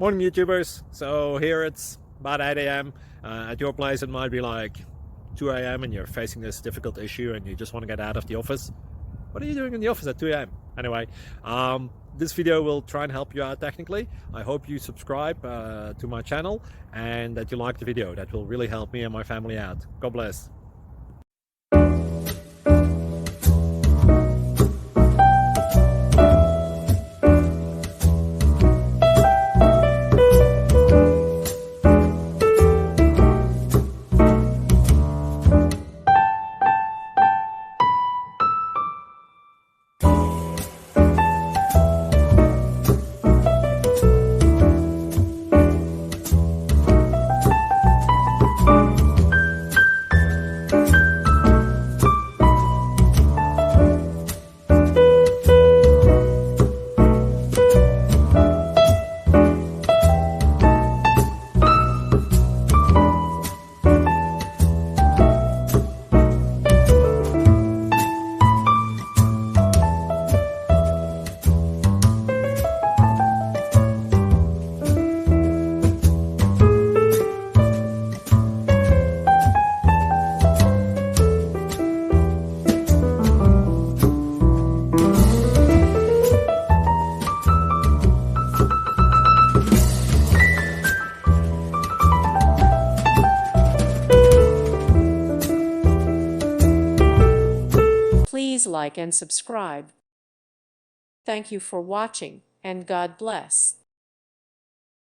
Morning, YouTubers. So here it's about 8 a.m. At your place, it might be like 2 a.m. and you're facing this difficult issue and you just want to get out of the office. What are you doing in the office at 2 a.m.? Anyway, this video will try and help you out technically. I hope you subscribe to my channel and that you like the video. That will really help me and my family out. God bless. Please like and subscribe. Thank you for watching, and God bless.